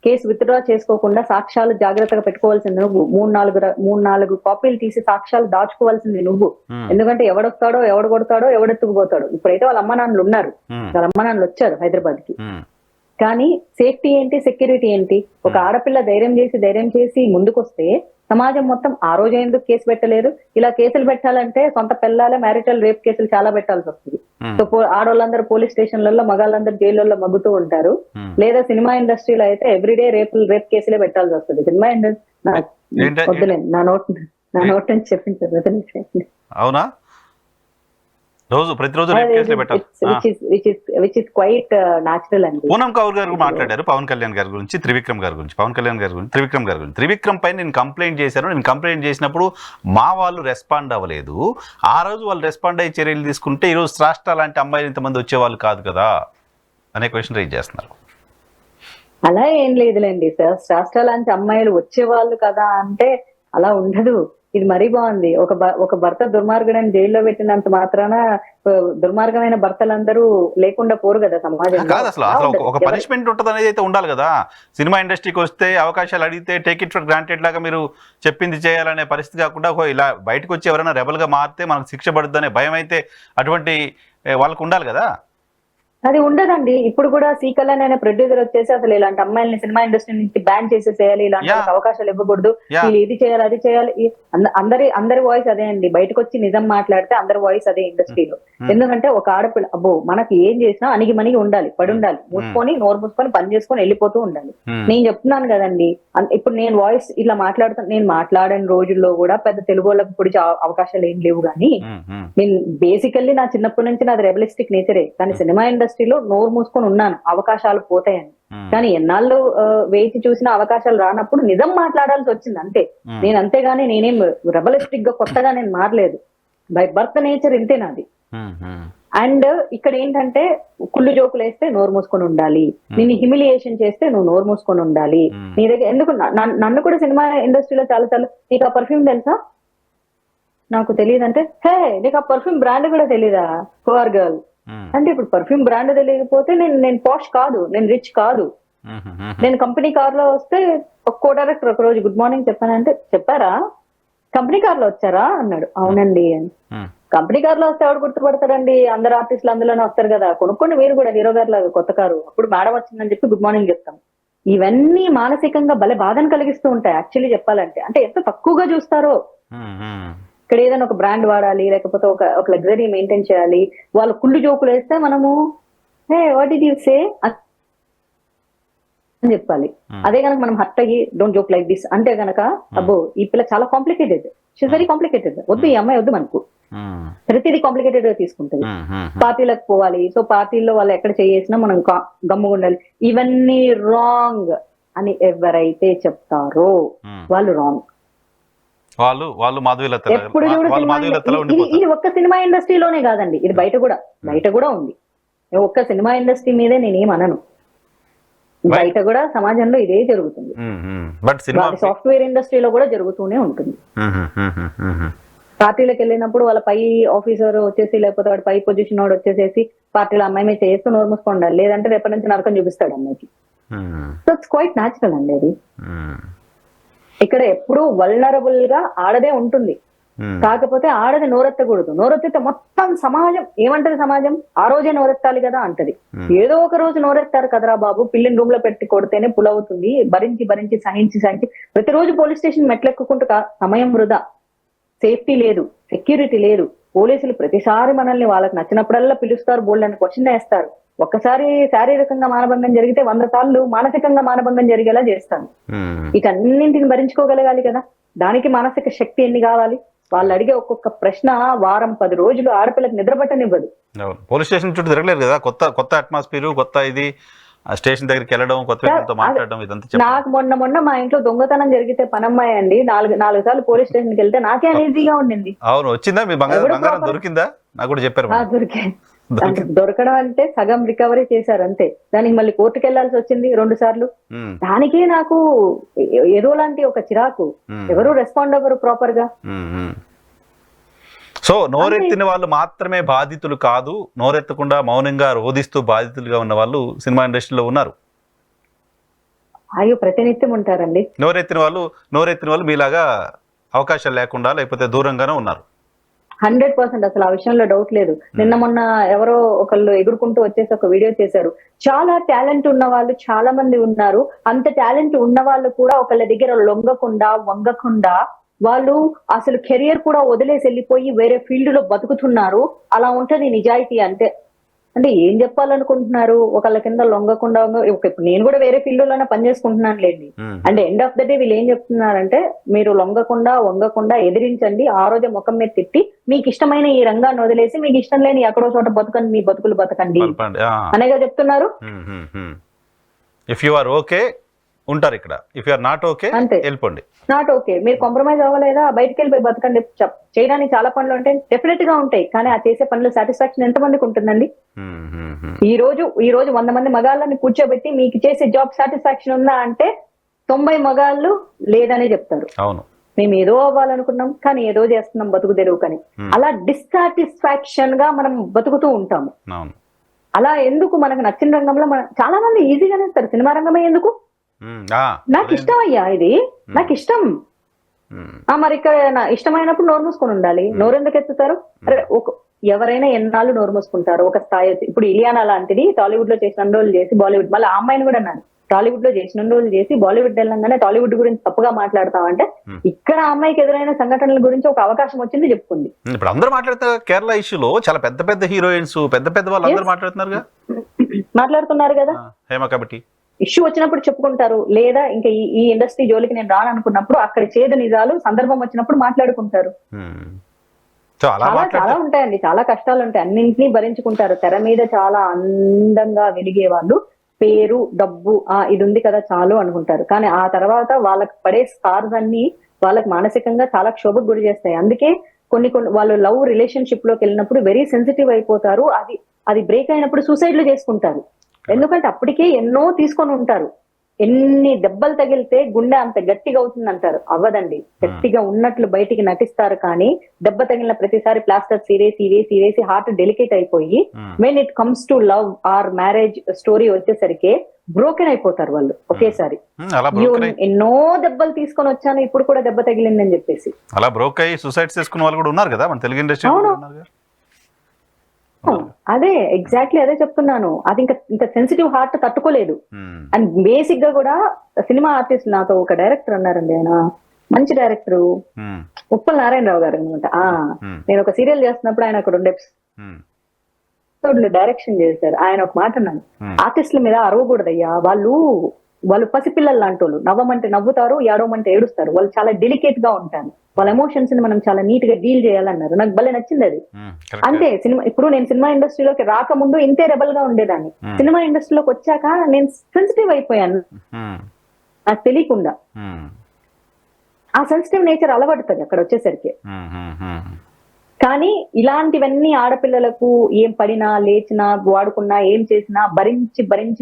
కేసు విత్డ్రా చేసుకోకుండా సాక్ష్యాలు జాగ్రత్తగా పెట్టుకోవాల్సింది నువ్వు. మూడు నాలుగు కాపీలు తీసి సాక్ష్యాలు దాచుకోవాల్సింది నువ్వు. ఎందుకంటే ఎవడొస్తాడో ఎవడు కొడతాడో ఎవడెత్తుకుపోతాడో. ఇప్పుడైతే వాళ్ళ అమ్మ నాన్నలు ఉన్నారు, వాళ్ళ అమ్మ నాన్నలు వచ్చారు హైదరాబాద్ కి. కానీ సేఫ్టీ ఏంటి, సెక్యూరిటీ ఏంటి? ఒక ఆడపిల్ల ధైర్యం చేసి ముందుకొస్తే సమాజం మొత్తం ఆ రోజు ఎందుకు కేసు పెట్టలేరు? ఇలా కేసులు పెట్టాలంటే సొంత పిల్లలే మ్యారిటల్ రేప్ కేసులు చాలా పెట్టాల్సి వస్తుంది. సో ఆడవాళ్ళందరూ పోలీస్ స్టేషన్లలో, మగాళ్ళందరూ జైల్లో మగ్గుతూ ఉంటారు. లేదా సినిమా ఇండస్ట్రీలో అయితే ఎవ్రీడే రేప్ కేసులే పెట్టాల్సి వస్తుంది. సినిమా ఇండస్ట్రీ వద్దులేండి, నా నోట్ నుంచి చెప్పించారు. అవునా? ప్రతిరోజు పూనం కౌర్ గారు మాట్లాడారు పవన్ కళ్యాణ్ గారి గురించి, త్రివిక్రమ్ గారి గురించి. త్రివిక్రమ్ పై నేను కంప్లైంట్ చేశాను. నేను కంప్లైంట్ చేసినప్పుడు మా వాళ్ళు రెస్పాండ్ అవ్వలేదు. ఆ రోజు వాళ్ళు రెస్పాండ్ అయ్యి చర్యలు తీసుకుంటే ఈరోజు రాష్ట్ర లాంటి అమ్మాయిలు ఇంతమంది వచ్చేవాళ్ళు కాదు కదా అనే క్వశ్చన్ రైజ్ చేస్తున్నారు. అలా ఏం లేదులేండి సార్, రాష్ట్ర లాంటి అమ్మాయిలు వచ్చేవాళ్ళు కదా అంటే అలా ఉండదు. ఇది మరీ బాగుంది. ఒక భర్త దుర్మార్గుడని జైల్లో పెట్టినంత మాత్రాన దుర్మార్గమైన భర్తలందరూ లేకుండా పోరు కదా సమాజంలో. కాదు, అసలు ఒక పనిష్మెంట్ ఉంటుంది అనేది అయితే ఉండాలి కదా. సినిమా ఇండస్ట్రీకి వస్తే అవకాశాలు అడిగితే టేక్ ఇట్ ఫర్ గ్రాంటెడ్ లాగా మీరు చెప్పింది చేయాలనే పరిస్థితి కాకుండా ఇలా బయటకు వచ్చి ఎవరైనా రెబల్ గా మారితే మనకు శిక్ష పడుతుందనే భయం అయితే అటువంటి వాళ్ళకు ఉండాలి కదా. అది ఉండదండి. ఇప్పుడు కూడా సి కళ్యాణ్ అనే ప్రొడ్యూసర్ వచ్చేసి అసలు ఇలాంటి అమ్మాయిల్ని సినిమా ఇండస్ట్రీ నుంచి బ్యాన్ చేసేసేయాలి, ఇలాంటి అవకాశాలు ఇవ్వకూడదు, వీళ్ళు ఇది చేయాలి అది చేయాలి. అందరి వాయిస్ అదే అండి. బయటకు వచ్చి నిజం మాట్లాడితే అందరి వాయిస్ అదే ఇండస్ట్రీలో. ఎందుకంటే ఒక ఆడపిల్ల అబ్బో మనకి ఏం చేసినా అణిగి మణిగి ఉండాలి, పడి ఉండాలి, నోరు మూసుకొని పని చేసుకొని వెళ్ళిపోతూ ఉండాలి. నేను చెప్తున్నాను కదండి, ఇప్పుడు నేను వాయిస్ ఇలా మాట్లాడుతాను. నేను మాట్లాడిన రోజుల్లో కూడా పెద్ద తెలుగు వాళ్ళకి పొడిచే అవకాశాలు ఏం లేవు. కానీ నేను బేసికల్లీ నా చిన్నప్పటి నుంచి నాది రెబలిస్టిక్ నేచరే. కానీ సినిమా ఇండస్ట్రీలో నోరు మూసుకొని ఉన్నాను అవకాశాలు పోతాయని. కానీ ఎన్నాళ్ళు వేచి చూసిన అవకాశాలు రానప్పుడు నిజం మాట్లాడాల్సి వచ్చింది అంతే. నేను అంతేగాని నేనేం రెబలిస్టిక్ గా కొత్తగా నేను మారలేదు. బై బర్త్ నేచర్ ఇంతే నాది. అండ్ ఇక్కడ ఏంటంటే కుళ్ళు జోకులు వేస్తే నోరు మూసుకొని ఉండాలి, నిన్ను హ్యూమిలియేషన్ చేస్తే నువ్వు నోరు మూసుకొని ఉండాలి. నీ దగ్గర ఎందుకు నన్ను కూడా సినిమా ఇండస్ట్రీలో చాలా నీకు ఆ పర్ఫ్యూమ్ తెలుసా? నాకు తెలియదంటే హే నీకు ఆ పర్ఫ్యూమ్ బ్రాండ్ కూడా తెలీదా? పువర్ గర్ల్ అంటే ఇప్పుడు పర్ఫ్యూమ్ బ్రాండ్ తెలియకపోతే నేను పాష్ కాదు, నేను రిచ్ కాదు. నేను కంపెనీ కార్ లో వస్తే ఒక్కో డైరెక్టర్ ఒక రోజు గుడ్ మార్నింగ్ చెప్పానంటే చెప్పారా కంపెనీ కార్ లో వచ్చారా అన్నాడు. అవునండి. కంపెనీ కార్ లో వస్తే ఎవరు గుర్తుపడతారండి? అందరు ఆర్టిస్టులు అందులోనే వస్తారు కదా. కొనుక్కోండి మీరు కూడా హీరో గారు లాగా కొత్త కారు, అప్పుడు మేడం వచ్చిందని చెప్పి గుడ్ మార్నింగ్ చెప్తాం. ఇవన్నీ మానసికంగా భలే బాధను కలిగిస్తూ ఉంటాయి యాక్చువల్లీ చెప్పాలంటే. అంటే ఎంత తక్కువగా చూస్తారో. ఇక్కడ ఏదైనా ఒక బ్రాండ్ వాడాలి, లేకపోతే ఒక లగ్జరీ మెయింటైన్ చేయాలి, వాళ్ళు కుళ్ళు జోకులు వేస్తే మనము hey what did you say అని చెప్పాలి. అదే కనుక మనం హర్ట్ అయ్యి డోంట్ జోక్ లైక్ దిస్ అంటే గనక అబ్బో ఈ పిల్ల చాలా కాంప్లికేటెడ్, షీస్ వెరీ కాంప్లికేటెడ్, వద్దు ఈ అమ్మాయి వద్దు మనకు, ప్రతిదీ కాంప్లికేటెడ్ గా తీసుకుంటుంది. పార్టీలకు పోవాలి, సో పార్టీల్లో వాళ్ళు ఎక్కడ చేసినా మనం గమ్ముగా ఉండాలి. ఇవన్నీ రాంగ్ అని ఎవరైతే చెప్తారో వాళ్ళు రాంగ్. ఎప్పుడు ఇది ఒక్క సినిమా ఇండస్ట్రీలోనే కాదండి, ఇది బయట కూడా ఉంది. ఒక్క సినిమా ఇండస్ట్రీ మీదే నేనేం అనను, బయట కూడా సమాజంలో ఇదే జరుగుతుంది. సాఫ్ట్వేర్ ఇండస్ట్రీలో కూడా జరుగుతూనే ఉంటుంది. పార్టీలకు వెళ్ళినప్పుడు వాళ్ళ పై ఆఫీసర్ వచ్చేసి, లేకపోతే వాడు పై పొజిషన్ వాడు వచ్చేసేసి పార్టీలో అమ్మాయి మీద చేస్తూ నోరు మూసుకోండాలి, లేదంటే రేపటి నుంచి నరకం చూపిస్తాడు అమ్మాయికి. సో ఇట్స్ క్వైట్ న్యాచురల్ అండి అది. ఇక్కడ ఎప్పుడు వల్నరబుల్ గా ఆడదే ఉంటుంది. కాకపోతే ఆడది నోరెత్తకూడదు. నోరెత్తితే మొత్తం సమాజం ఏమంటది? సమాజం ఆ రోజే నోరెత్తాలి కదా అంటది. ఏదో ఒక రోజు నోరెత్తారు కదరా బాబు, పిల్లిని రూమ్ లో పెట్టి కొడితేనే పులవుతుంది. భరించి సహించి ప్రతిరోజు పోలీస్ స్టేషన్ మెట్లెక్కుకుంటూ సమయం వృధా. సేఫ్టీ లేదు, సెక్యూరిటీ లేదు. పోలీసులు ప్రతిసారి మనల్ని వాళ్ళకి నచ్చినప్పుడల్లా పిలుస్తారు, బోల్డ్ అని క్వశ్చన్ వేస్తారు. ఒక్కసారి శారీరకంగా మానభంగం జరిగితే 100 సార్లు మానసికంగా మానభంగం జరిగేలా చేస్తాను. వీటన్నింటిని భరించుకోగలగాలి కదా. దానికి మానసిక శక్తి ఎన్ని కావాలి? వాళ్ళు అడిగే ఒక్కొక్క ప్రశ్న వారం 10 రోజులు ఆడపిల్లకి నిద్రపట్టనివ్వదు. పోలీస్ స్టేషన్ చుట్టూ తిరగలేదు కదా, కొత్త అట్మాస్ఫియర్, కొత్త ఇది స్టేషన్ దగ్గరికి వెళ్ళడం, కొత్త వ్యక్తులతో మాట్లాడడం, ఇదంతా. నాకు మొన్న మా ఇంట్లో దొంగతనం జరిగితే పనమ్మాయి అండి 4 సార్లు పోలీస్ స్టేషన్కి వెళ్తే నాకే అనీజీగా ఉండింది. అవును, వచ్చిందా మీ బంగారం దొరికిందా? నాకు కూడా చెప్పారు. దొరకడం అంటే సగం రికవరీ చేశారు అంతే. దానికి మళ్ళీ కోర్టుకు వెళ్లాల్సి వచ్చింది 2 సార్లు. దానికే నాకు ఏదో లాంటి ఒక చిరాకు. ఎవరు రెస్పాండ్ అవ్వరు ప్రాపర్ గా. సో నోరెత్తిన వాళ్ళు మాత్రమే బాధితులు కాదు, నోరెత్తకుండా మౌనంగా రోధిస్తూ బాధితులుగా ఉన్న వాళ్ళు సినిమా ఇండస్ట్రీలో ఉన్నారు. అయ్యో ప్రతినిత్యం ఉంటారండి. నోరెత్తిన వాళ్ళు మీలాగా అవకాశాలు లేకుండా లేకపోతే దూరంగానే ఉన్నారు. 100% అసలు ఆ విషయంలో డౌట్ లేదు. నిన్న మొన్న ఎవరో ఒకళ్ళు ఎగురుకుంటూ వచ్చేసి ఒక వీడియో చేశారు. చాలా టాలెంట్ ఉన్న వాళ్ళు చాలా మంది ఉన్నారు. అంత టాలెంట్ ఉన్న వాళ్ళు కూడా ఒకళ్ళ దగ్గర లొంగకుండా వంగకుండా వాళ్ళు అసలు కెరియర్ కూడా వదిలేసి వెళ్ళిపోయి వేరే ఫీల్డ్ లో బతుకుతున్నారు. అలా ఉంటది నిజాయితీ అంటే. అంటే ఏం చెప్పాలనుకుంటున్నారు? ఒకళ్ళ కింద లొంగకుండా ఇప్పుడు నేను కూడా వేరే ఫీల్డ్ లోనే పని చేసుకుంటున్నాను లేండి. అంటే ఎండ్ ఆఫ్ ద డే వీళ్ళు ఏం చెప్తున్నారంటే మీరు లొంగకుండా వంగకుండా ఎదిరించండి, ఆ రోజే ముఖం మీద తిట్టి మీకు ఇష్టమైన ఈ రంగాన్ని వదిలేసి మీకు ఇష్టం లేని ఎక్కడో చోట బతకండి, మీ బతుకులు బతకండి అనేగా చెప్తున్నారు. ఇఫ్ యు ఆర్ ఓకే ఉంటారు ఇక్కడ, if you are not okay అంతే, వెళ్ళిపోండి. నాట్ ఓకే మీరు కాంప్రమైజ్ అవ్వలేదా బయటకు వెళ్ళిపోయి బతకండి. చేయడానికి చాలా పనులు ఉంటాయి, డెఫినెట్ గా ఉంటాయి. కానీ ఆ చేసే పనులు సాటిస్ఫాక్షన్ ఎంత మందికి ఉంటుందండి? ఈ రోజు 100 మంది మగాళ్ళని కూర్చోబెట్టి మీకు చేసే జాబ్ సాటిస్ఫాక్షన్ ఉందా అంటే 90 మగాళ్ళు లేదనే చెప్తారు. అవును, మేము ఏదో అవ్వాలనుకున్నాం కానీ ఏదో చేస్తున్నాం బతుకు తెరువు కానీ. అలా డిస్సాటిస్ఫాక్షన్ గా మనం బతుకుతూ ఉంటాము. అలా ఎందుకు? మనకు నచ్చిన రంగంలో మనం చాలా మంది ఈజీగానే ఇస్తారు. సినిమా రంగమే ఎందుకు? నాకు ఇష్టం అయ్యా, ఇది నాకు ఇష్టం. మరి ఇక్కడ ఇష్టమైనప్పుడు నోరు మూసుకొని ఉండాలి. నోరు ఎందుకు ఎత్తుతారు? అరే ఎవరైనా ఎన్నాళ్ళు నోరు మూసుకుంటారు ఒక స్థాయి వచ్చి. ఇప్పుడు ఇలియానా లాంటిది టాలీవుడ్ లో చేసిన రోజులు చేసి బాలీవుడ్, మళ్ళీ ఆ అమ్మాయిని కూడా అన్నాను టాలీవుడ్ లో చేసిన రోజులు చేసి బాలీవుడ్ వెళ్ళంగానే టాలీవుడ్ గురించి తప్పుగా మాట్లాడతామంటే ఇక్కడ ఆ అమ్మాయికి ఎదురైన సంఘటనల గురించి ఒక అవకాశం వచ్చింది చెప్పుకుంది. ఇప్పుడు అందరూ మాట్లాడుతారు. కేరళ ఇష్యూలో చాలా పెద్ద పెద్ద హీరోయిన్స్, పెద్ద వాళ్ళు అందరూ మాట్లాడుతున్నారు కదా. హేమ కమిటీ ఇష్యూ వచ్చినప్పుడు చెప్పుకుంటారు, లేదా ఇంకా ఈ ఇండస్ట్రీ జోలికి నేను రాననుకున్నప్పుడు అక్కడ చేదు నిజాలు సందర్భం వచ్చినప్పుడు మాట్లాడుకుంటారు. చాలా ఉంటాయండి, చాలా కష్టాలు ఉంటాయి, అన్నింటినీ భరించుకుంటారు. తెర మీద చాలా అందంగా వెలిగే వాళ్ళు పేరు డబ్బు ఇది ఉంది కదా చాలు అనుకుంటారు. కానీ ఆ తర్వాత వాళ్ళకి పడే స్కార్స్ అన్ని వాళ్ళకి మానసికంగా చాలా క్షోభకు గురి చేస్తాయి. అందుకే కొన్ని వాళ్ళు లవ్ రిలేషన్షిప్ లోకి వెళ్ళినప్పుడు వెరీ సెన్సిటివ్ అయిపోతారు. అది బ్రేక్ అయినప్పుడు సూసైడ్ లో చేసుకుంటారు. ఎందుకంటే అప్పటికే ఎన్నో తీసుకొని ఉంటారు. ఎన్ని దెబ్బలు తగిలితే గుండె అంత గట్టిగా అవుతుంది అంటారు, అవ్వదండి. గట్టిగా ఉన్నట్లు బయటికి నటిస్తారు కానీ దెబ్బ తగిలిన ప్రతిసారి ప్లాస్టర్ సిరేసి హార్ట్ డెలికేట్ అయిపోయి when it comes to love or marriage story వచ్చేసరికి బ్రోకెన్ అయిపోతారు వాళ్ళు ఒకేసారి. ఎన్నో దెబ్బలు తీసుకొని వచ్చాను ఇప్పుడు కూడా దెబ్బ తగిలిందని చెప్పేసి అలా బ్రోక్ అయ్యి సూసైడ్ చేసుకున్న వాళ్ళు కూడా ఉన్నారు కదా మన తెలుగు ఇండస్ట్రీ. అదే ఎగ్జాక్ట్లీ అదే చెప్తున్నాను. అది ఇంకా సెన్సిటివ్ హార్ట్ తట్టుకోలేదు. అండ్ బేసిక్ గా కూడా సినిమా ఆర్టిస్ట్, నాతో ఒక డైరెక్టర్ అన్నారండి, ఆయన మంచి డైరెక్టర్ ఉప్పల్ నారాయణరావు గారు అనమాట. నేను ఒక సీరియల్ చేస్తున్నప్పుడు ఆయన అక్కడ ఉండే డైరెక్షన్ చేశారు. ఆయన ఒక మాట అన్నాను, ఆర్టిస్టుల మీద అరవకూడదయ్యా, వాళ్ళు పసిపిల్లలు లాంటి వాళ్ళు. నవ్వమంటే నవ్వుతారు, ఏడవమంటే ఏడుస్తారు. వాళ్ళు చాలా డెలికేట్ గా ఉంటారు. వాళ్ళ ఎమోషన్స్ ని మనం చాలా నీట్ గా డీల్ చేయాలన్నారు. నాకు భలే నచ్చింది అది. అంతే ఇప్పుడు నేను సినిమా ఇండస్ట్రీలోకి రాకముందు ఇంతే రెబల్ గా ఉండేదాన్ని. సినిమా ఇండస్ట్రీలోకి వచ్చాక నేను సెన్సిటివ్ అయిపోయాను నాకు తెలియకుండా. ఆ సెన్సిటివ్ నేచర్ అలవడుతుంది అక్కడ వచ్చేసరికి. కానీ ఇలాంటివన్నీ ఆడపిల్లలకు ఏం పడినా లేచినా వాడుకున్నా ఏం చేసినా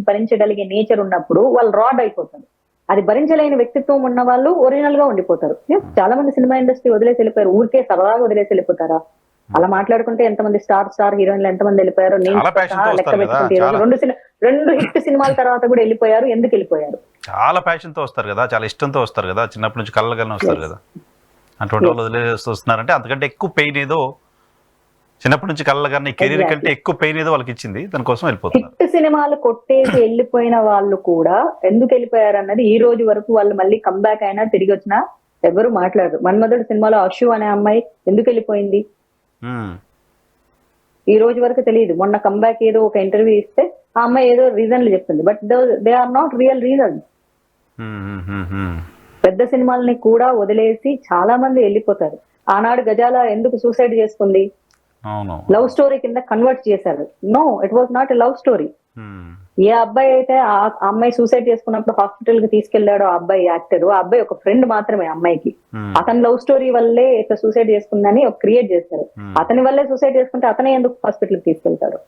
భరించగలిగే నేచర్ ఉన్నప్పుడు వాళ్ళు రాడ్ అయిపోతారు. అది భరించలేని వ్యక్తిత్వం ఉన్న వాళ్ళు ఒరిజినల్ గా ఉండిపోతారు. చాలా మంది సినిమా ఇండస్ట్రీ వదిలేసి వెళ్ళిపోయారు, ఊరికే సరదాగా వదిలేసి వెళ్ళిపోతారా? అలా మాట్లాడుకుంటే ఎంతమంది స్టార్ హీరోయిన్లు ఎంతమంది వెళ్ళిపోయారు. నేను లెక్క పెట్టుకుంటే 2 హిట్ సినిమాల తర్వాత కూడా వెళ్ళిపోయారు. ఎందుకు వెళ్ళిపోయారు? చాలా ప్యాషన్ తో వస్తారు కదా, చాలా ఇష్టంతో వస్తారు కదా, చిన్నప్పటి నుంచి కళ్ళగానే వస్తారు కదా. అటువంటి వాళ్ళు వదిలేసి వస్తున్నారంటే అంతకంటే ఎక్కువ పెయిన్ ఏదో చిన్నప్పటి నుంచి కళ్ళగానే కెరీర్ కంటే ఎక్కువ పెయిన్ ఏదో వాళ్ళకి ఇచ్చింది, దానికోసం వెళ్ళిపోతున్నారు. హిట్ సినిమాలు కొట్టేసి వెళ్ళిపోయిన వాళ్ళు కూడా ఎందుకు వెళ్ళిపోయారు అన్నది ఈ రోజు వరకు వాళ్ళు మళ్ళీ కంబ్యాక్ అయినా తిరిగి వచ్చినా ఎవరు మాట్లాడరు. మన్మధుడు సినిమాలో అశు అనే అమ్మాయి ఎందుకు వెళ్ళిపోయింది ఈ రోజు వరకు తెలియదు. మొన్న కంబ్యాక్ ఏదో ఒక ఇంటర్వ్యూ ఇస్తే ఆ అమ్మాయి ఏదో రీజన్లు చెప్తుంది, but they are not real reason. పెద్ద సినిమాలని కూడా వదిలేసి చాలా మంది వెళ్ళిపోతారు. ఆనాడు గజాల ఎందుకు సూసైడ్ చేసుకుంది? లవ్ స్టోరీ కింద కన్వర్ట్ చేశారు. No, it was not a love story. ఏ అబ్బాయి అయితే ఆ అమ్మాయి సూసైడ్ చేసుకున్నప్పుడు హాస్పిటల్ కి తీసుకెళ్లాడో ఆ అబ్బాయి యాక్టర్, ఆ అబ్బాయి ఒక ఫ్రెండ్ మాత్రమే అమ్మాయికి. అతని లవ్ స్టోరీ వల్లే ఇట్లా సూసైడ్ చేసుకుందని ఒక క్రియేట్ చేస్తారు. అతని వల్లే సూసైడ్ చేసుకుంటే అతనే ఎందుకు హాస్పిటల్ కి తీసుకెళ్తారు?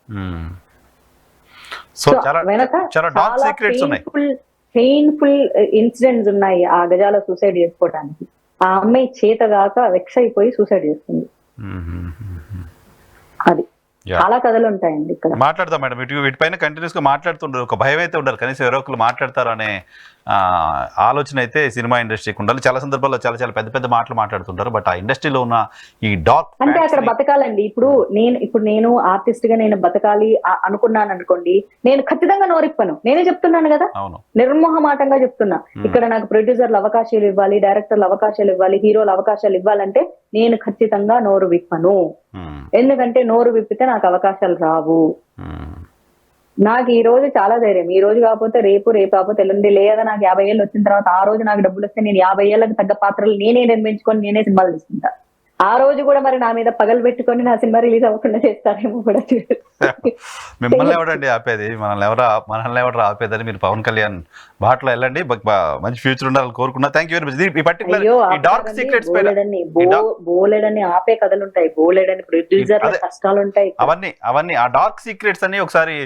వెనక చాలా పెయిన్ఫుల్ ఇన్సిడెంట్స్ ఉన్నాయి ఆ గజాల సూసైడ్ చేసుకోవడానికి. ఆ అమ్మాయి చేతగాక వెక్స్ అయిపోయి సూసైడ్ చేసుకుంది. అది చాలా కథలు ఉంటాయండి ఇక్కడ. మాట్లాడతాం మేడం, వీటిపైన కంటిన్యూస్ గా మాట్లాడుతుంటారు. ఒక భయం అయితే ఉండరు, కనీసం ఎవరో ఒకరు మాట్లాడతారు అనే ఆలోచన అయితే సినిమా ఇండస్ట్రీకి ఉండాలి. చాలా సందర్భాల్లో చాలా చాలా పెద్ద పెద్ద మాటలు మాట్లాడుతుంటారు, బట్ ఆ ఇండస్ట్రీలో ఉన్న ఈ డార్క్ అంటే అక్కడ బతకాలండి. ఇప్పుడు నేను ఆర్టిస్ట్ గా నేను బతకాలి అనుకున్నాను అనుకోండి, నేను ఖచ్చితంగా నోరిప్పను. నేనే చెప్తున్నాను కదా, అవును నిర్మోహమాటంగా చెప్తున్నా. ఇక్కడ నాకు ప్రొడ్యూసర్లు అవకాశాలు ఇవ్వాలి, డైరెక్టర్లు అవకాశాలు ఇవ్వాలి, హీరోలు అవకాశాలు ఇవ్వాలంటే నేను ఖచ్చితంగా నోరు విప్పను. ఎందుకంటే నోరు విప్పితే నాకు అవకాశాలు రావు. నాకు ఈ రోజు చాలా ధైర్యం. ఈ రోజు కాకపోతే రేపు, రేపు కాకపోతే ఎల్లుండి, లేదా నాకు 50 ఏళ్ళు వచ్చిన తర్వాత ఆ రోజు నాకు డబ్బులు వస్తే నేను 50 ఏళ్ళకి తగ్గ పాత్రలు నేనే నిర్మించుకొని నేనే సినిమాలు తీసుకుంటా. ఆ రోజు కూడా మరి నా మీద పగలు పెట్టుకొని నా సినిమా రిలీజ్ అవ్వకుండా చేస్తారేమో కూడా. మిమ్మల్ని ఎవడండి ఆపేది? మనల్ని ఎవరు ఆపేదని మీరు పవన్ కళ్యాణ్ బాటలో వెళ్ళండి, మంచి ఫ్యూచర్ ఉండాలని కోరుకున్నా. Thank you very much. ఈ పర్టికులర్ ఈ డార్క్ సీక్రెట్స్ బోలెడని ఆపే కథలు ఉంటాయి, బోలెడని ప్రొడ్యూసర్ కష్టాలు ఉంటాయి. అవన్నీ ఆ డార్క్ సీక్రెట్స్ అన్ని ఒకసారి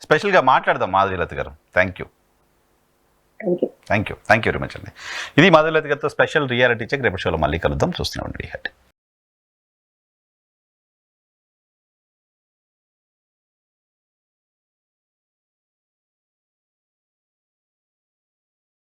స్పెషల్ గా మాట్లాడదాం మాధవీలత గారు. థ్యాంక్ యూ వెరీ మచ్ అండి. ఇది మాధవీలత గారితో స్పెషల్ రియాలిటీ చెక్. రేపటి షోలో మళ్ళీ కలుద్దాం. చూస్తున్నాం.